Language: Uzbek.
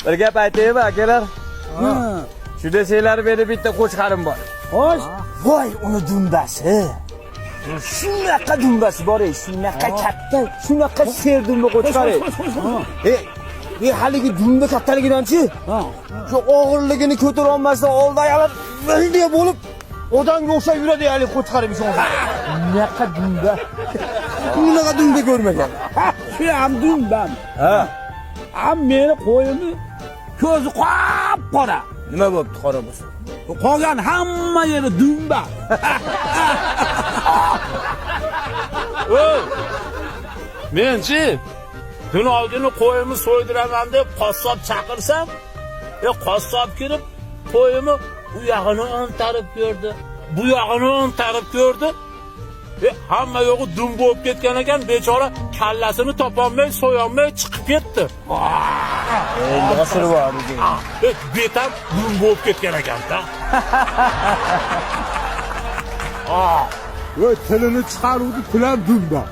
Bir gap aytaymi akalar? Shu desanglar meni bitta qo'chqarim bor. Xo'sh. Voy, uni dumbasi. Shunaqa dumbasi bor-ey, shunaqa katta, shunaqa ser dumba qo'chqar. Haligi dumba kattaligidan-chi? Shu og'irligini ko'tara olmasdan oldi ayollar bildiya bo'lib odamga o'xshab yuradi haligi qo'chqarim shunga. Shunaqa dumba. Bunaqa dumba ko'rmagan. Shu ham dumbam. Ham meni qo'yimni ko'zi qop-qora. Nima bo'pti qora bo'lsa? Qolgan hamma yeri dumba. Menchi kun oldini qo'yimni so'ydiraman deb qassob chaqirsam, qassob kirib qo'yimni u yog'ini o'ntarib ko'rdi, bu yog'ini o'ntarib ko'rdi. Hamma yo'g'i dum bo'lib ketgan ekan, bechora kallasini topolmay, so'yolmay chiqib ketdi. Nima siri bor bu? Betam dum bo'lib ketgan ekan-da. Tilini chiqaruvdi, tilan dumba.